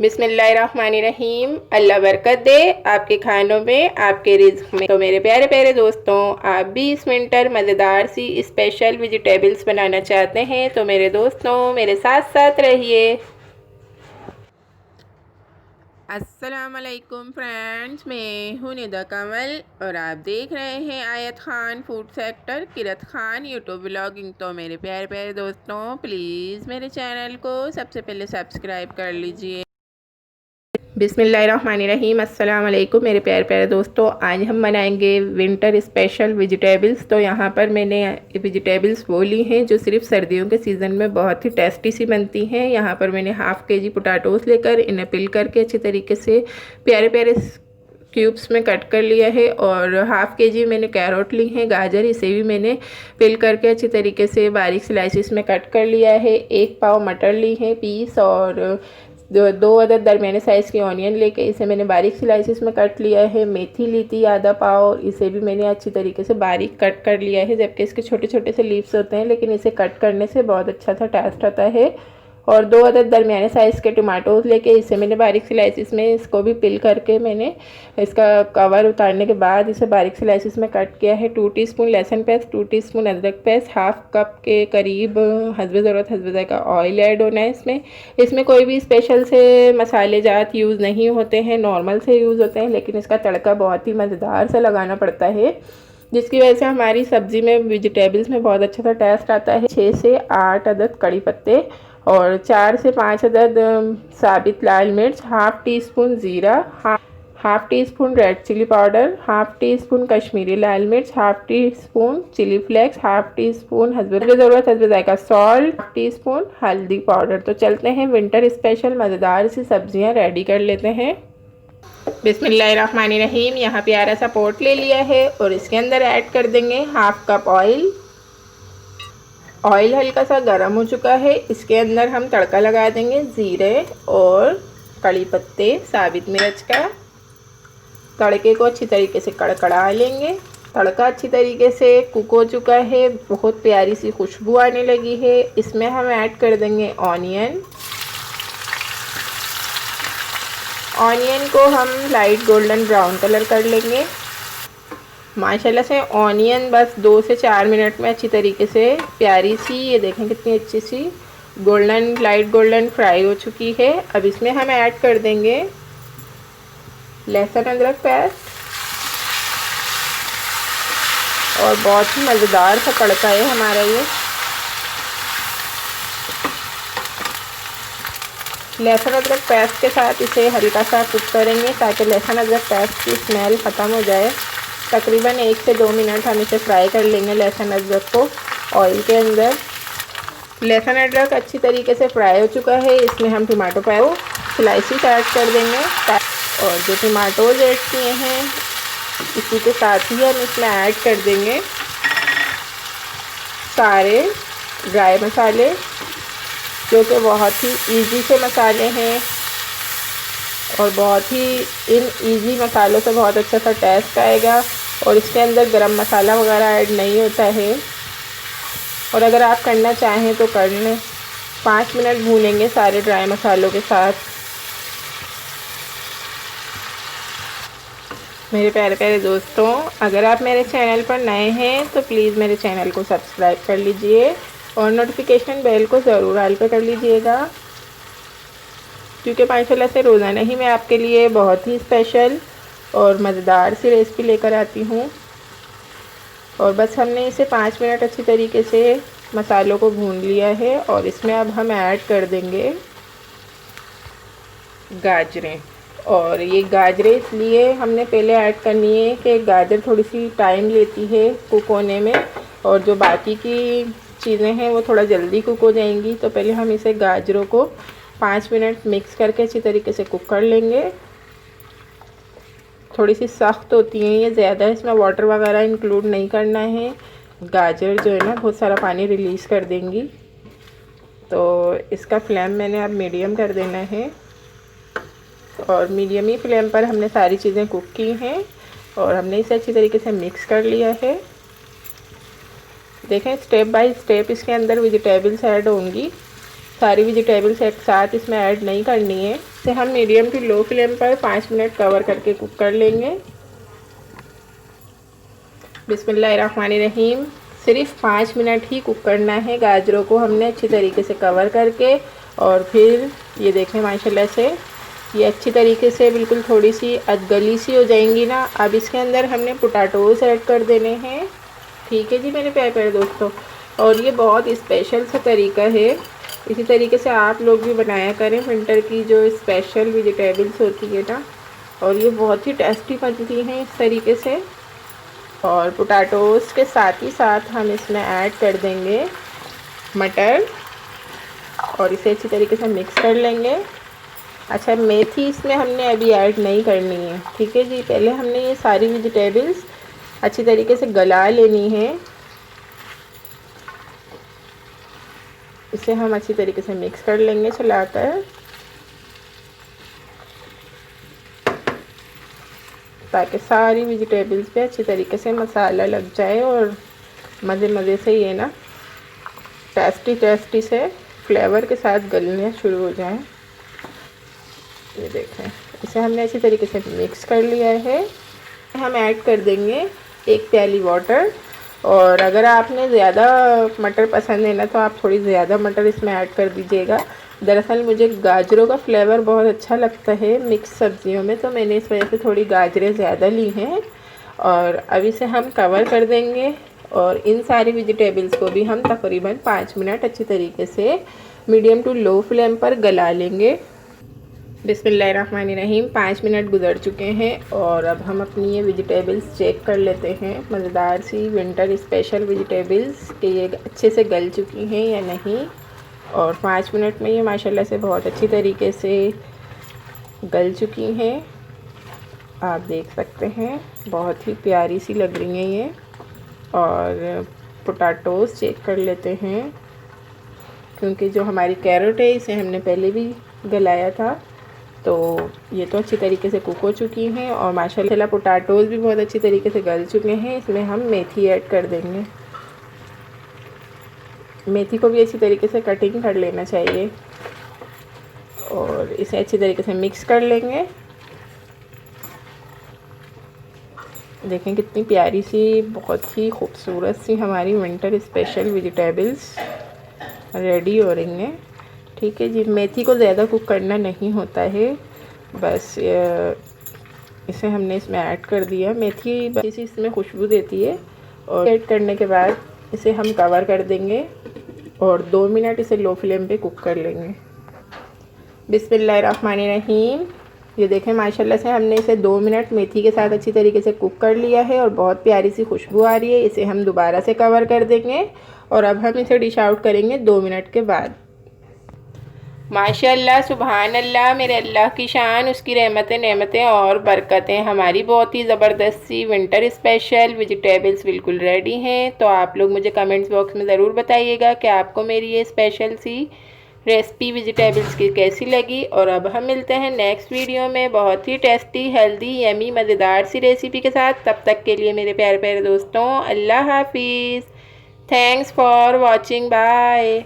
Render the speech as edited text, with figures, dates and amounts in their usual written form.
बिस्मिल्लाहिर्रहमानिर्रहीम। अल्लाह बरकत दे आपके खानों में, आपके रिज़्क़ में। तो मेरे प्यारे प्यारे दोस्तों, आप भी इस विंटर मज़ेदार सी स्पेशल वेजिटेबल्स बनाना चाहते हैं तो मेरे दोस्तों मेरे साथ साथ रहिए। अस्सलाम वालेकुम फ्रेंड्स, मैं हूं निदा कमल और आप देख रहे हैं आयत खान फूड सेक्टर किरत खान यूट्यूब ब्लॉगिंग। तो मेरे प्यारे प्यारे दोस्तों, प्लीज़ मेरे चैनल को सबसे पहले सब्सक्राइब कर लीजिए। बिस्मिल्लाहिर्रहमानिर्रहीम। अस्सलाम वालेकुम मेरे प्यारे प्यारे दोस्तों, आज हम बनाएंगे विंटर स्पेशल वेजिटेबल्स। तो यहाँ पर मैंने वेजिटेबल्स वो ली हैं जो सिर्फ सर्दियों के सीज़न में बहुत ही टेस्टी सी बनती हैं। यहाँ पर मैंने हाफ़ के जी पोटैटोज़ लेकर इन्हें पिल करके अच्छी तरीके से प्यारे प्यारे क्यूब्स में कट कर लिया है। और हाफ़ के जी मैंने कैरोट ली है, गाजर, इसे भी मैंने पिल करके अच्छी तरीके से बारीक स्लाइसिस में कट कर लिया है। 1 पाव मटर ली है पीस, और दो अदद दरमियाने साइज़ की ऑनियन लेके इसे मैंने बारीक स्लाइसिस में कट लिया है। मेथी ली थी आधा पाव, इसे भी मैंने अच्छी तरीके से बारीक कट कर लिया है। जबकि इसके छोटे छोटे से लीव्स होते हैं, लेकिन इसे कट करने से बहुत अच्छा सा टेस्ट आता है। और 2 अदद दरमियाने साइज़ के टमाटोज़ लेके इसे मैंने बारीक स्लाइसिस में, इसको भी पिल करके मैंने इसका कवर उतारने के बाद इसे बारीक स्लाइसिस में कट किया है। 2 टीस्पून लहसुन पेस्ट, 2 टीस्पून अदरक पेस्ट, हाफ़ कप के करीब हस्बे ज़रूरत हस्बे ज़ायक़ा ऑयल ऐड होना है इसमें कोई भी स्पेशल से मसाले जात यूज़ नहीं होते हैं, नॉर्मल से यूज़ होते हैं, लेकिन इसका तड़का बहुत ही मज़ेदार से लगाना पड़ता है, जिसकी वजह से हमारी सब्ज़ी में वेजिटेबल्स में बहुत अच्छा सा टेस्ट आता है। 6 से 8 अदद कड़ी पत्ते और 4 से 5 अदद साबित लाल मिर्च, हाफ़ टी स्पून ज़ीरा, half teaspoon red chilli powder, half teaspoon Kashmiri लाल मिर्च, half teaspoon chilli flakes, half teaspoon हस्बे ज़रूरत हस्बे ज़ायक़ा सॉल्ट, हाफ़ टी स्पून हल्दी पाउडर। तो चलते हैं विंटर स्पेशल मज़ेदार सी सब्जियां रेडी कर लेते हैं। बिस्मिल्लाहिर्रहमानिर्रहीम। यहाँ प्यारा सा पोट ले लिया है और इसके अंदर ऐड कर देंगे हाफ़ कप ऑयल। ऑयल हल्का सा गर्म हो चुका है, इसके अंदर हम तड़का लगा देंगे ज़ीरे और कड़ी पत्ते साबित मिर्च का। तड़के को अच्छी तरीके से कड़कड़ा लेंगे। तड़का अच्छी तरीके से कुक हो चुका है, बहुत प्यारी सी खुशबू आने लगी है। इसमें हम ऐड कर देंगे ऑनियन को हम लाइट गोल्डन ब्राउन कलर कर लेंगे। माशाल्लाह से ऑनियन बस 2 से 4 मिनट में अच्छी तरीके से प्यारी सी, ये देखें कितनी अच्छी सी लाइट गोल्डन फ्राई हो चुकी है। अब इसमें हम ऐड कर देंगे लहसुन अदरक पेस्ट, और बहुत ही मज़ेदार सा तड़का है हमारा ये। लहसुन अदरक पेस्ट के साथ इसे हल्का सा कुक करेंगे ताकि लहसुन अदरक पेस्ट की स्मेल ख़त्म हो जाए। तकरीबन 1 से 2 मिनट हम इसे फ्राई कर लेंगे लहसुन अदरक को ऑयल के अंदर। लहसुन अदरक अच्छी तरीके से फ्राई हो चुका है, इसमें हम टमाटो को स्लाइसिस ऐड कर देंगे। और जो टमाटोज ऐड किए हैं इसी के साथ ही हम इसमें ऐड कर देंगे सारे ड्राई मसाले, जो कि बहुत ही इजी से मसाले हैं और बहुत ही इन इजी मसालों से बहुत अच्छा सा टेस्ट आएगा। और इसके अंदर गरम मसाला वगैरह ऐड नहीं होता है, और अगर आप करना चाहें तो कर लें। 5 मिनट भूनेंगे सारे ड्राई मसालों के साथ। मेरे प्यारे प्यारे दोस्तों, अगर आप मेरे चैनल पर नए हैं तो प्लीज़ मेरे चैनल को सब्सक्राइब कर लीजिए और नोटिफिकेशन बेल को ज़रूर ऑल पे कर लीजिएगा, क्योंकि माशाल्लाह से रोज़ाना ही मैं आपके लिए बहुत ही स्पेशल और मज़ेदार सी रेसिपी लेकर आती हूँ। और बस हमने इसे 5 मिनट अच्छी तरीके से मसालों को भून लिया है, और इसमें अब हम ऐड कर देंगे गाजरें। और ये गाजरें इसलिए हमने पहले ऐड करनी है कि गाजर थोड़ी सी टाइम लेती है कुक होने में, और जो बाकी की चीज़ें हैं वो थोड़ा जल्दी कुक हो जाएंगी। तो पहले हम इसे गाजरों को 5 मिनट मिक्स करके अच्छी तरीके से कुक कर लेंगे। थोड़ी सी सख्त होती हैं ये, ज़्यादा इसमें वाटर वगैरह इंक्लूड नहीं करना है। गाजर जो है ना बहुत सारा पानी रिलीज़ कर देंगी, तो इसका फ्लेम मैंने अब मीडियम कर देना है। और मीडियम ही फ्लेम पर हमने सारी चीज़ें कुक की हैं और हमने इसे अच्छी तरीके से मिक्स कर लिया है। देखें स्टेप बाय स्टेप इसके अंदर वेजिटेबल्स ऐड होंगी, सारी वेजिटेबल्स एक साथ इसमें ऐड नहीं करनी है। इसे हम मीडियम टू लो फ्लेम पर 5 मिनट कवर करके कुक कर लेंगे। बिस्मिल्लाहिर्रहमानिर्रहीम। सिर्फ 5 मिनट ही कुक करना है गाजरों को हमने अच्छी तरीके से कवर करके। और फिर ये देखें माशाल्लाह से ये अच्छी तरीके से बिल्कुल थोड़ी सी अधगली सी हो जाएंगी ना। अब इसके अंदर हमने पोटैटोज़ ऐड कर देने हैं। ठीक है जी मेरे प्यारे प्यारे दोस्तों, और ये बहुत स्पेशल सा तरीका है। इसी तरीके से आप लोग भी बनाया करें विंटर की जो स्पेशल वेजिटेबल्स होती है ना, और ये बहुत ही टेस्टी बनती हैं इस तरीके से। और पोटैटोज़ के साथ ही साथ हम इसमें ऐड कर देंगे मटर और इसे अच्छी तरीके से मिक्स कर लेंगे। अच्छा, मेथी इसमें हमने अभी ऐड नहीं करनी है। ठीक है जी, पहले हमने ये सारी वेजिटेबल्स अच्छी तरीके से गला लेनी है। इसे हम अच्छी तरीके से मिक्स कर लेंगे चलाकर, ताकि सारी वेजिटेबल्स पे अच्छी तरीके से मसाला लग जाए और मज़े मज़े से ये ना टेस्टी से फ्लेवर के साथ गलने शुरू हो जाए। ये देखें, इसे हमने अच्छी तरीके से मिक्स कर लिया है। हम ऐड कर देंगे 1 प्याली वाटर। और अगर आपने ज़्यादा मटर पसंद है ना, तो आप थोड़ी ज़्यादा मटर इसमें ऐड कर दीजिएगा। दरअसल मुझे गाजरों का फ्लेवर बहुत अच्छा लगता है मिक्स सब्जियों में, तो मैंने इस वजह से थोड़ी गाजरें ज़्यादा ली हैं। और अब इसे हम कवर कर देंगे और इन सारी वेजिटेबल्स को भी हम तकरीबन 5 मिनट अच्छी तरीके से मीडियम टू लो फ्लेम पर गला लेंगे। बिस्मिल्लाहिर्रहमानिर्रहीम। 5 मिनट गुजर चुके हैं और अब हम अपनी ये वेजिटेबल्स चेक कर लेते हैं। मज़ेदार सी विंटर स्पेशल वेजिटेबल्स कि ये अच्छे से गल चुकी हैं या नहीं। और 5 मिनट में ये माशाल्लाह से बहुत अच्छी तरीके से गल चुकी हैं। आप देख सकते हैं बहुत ही प्यारी सी लग रही हैं ये। और पोटैटोज़ चेक कर लेते हैं, क्योंकि जो हमारी कैरेट है इसे हमने पहले भी गलाया था, तो ये तो अच्छी तरीके से कुक हो चुकी हैं। और माशाल्लाह पोटैटोज़ भी बहुत अच्छी तरीके से गल चुके हैं। इसमें हम मेथी ऐड कर देंगे। मेथी को भी अच्छी तरीके से कटिंग कर लेना चाहिए और इसे अच्छी तरीके से मिक्स कर लेंगे। देखें कितनी प्यारी सी, बहुत ही खूबसूरत सी हमारी विंटर स्पेशल वेजिटेबल्स रेडी हो रही हैं। ठीक है जी, मेथी को ज़्यादा कुक करना नहीं होता है, बस इसे हमने इसमें ऐड कर दिया। मेथी बस इसमें खुशबू देती है। और ऐड करने के बाद इसे हम कवर कर देंगे और 2 मिनट इसे लो फ्लेम पे कुक कर लेंगे। बिस्मिल्लाहिर्रहमानिर्रहीम। ये देखें माशाल्लाह से हमने इसे 2 मिनट मेथी के साथ अच्छी तरीके से कुक कर लिया है और बहुत प्यारी सी खुशबू आ रही है। इसे हम दोबारा से कवर कर देंगे और अब हम इसे डिश आउट करेंगे 2 मिनट के बाद। माशाल्लाह, सुभान अल्लाह, मेरे अल्लाह की शान, उसकी रहमतें नेमतें और बरकतें। हमारी बहुत ही ज़बरदस्त सी विंटर स्पेशल वेजिटेबल्स बिल्कुल रेडी हैं। तो आप लोग मुझे कमेंट्स बॉक्स में ज़रूर बताइएगा कि आपको मेरी ये स्पेशल सी रेसिपी वेजिटेबल्स की कैसी लगी। और अब हम मिलते हैं नेक्स्ट वीडियो में बहुत ही टेस्टी, हेल्दी, यमी, मज़ेदार सी रेसिपी के साथ। तब तक के लिए मेरे प्यारे प्यारे दोस्तों, अल्लाह हाफिज़। Thanks for watching, bye.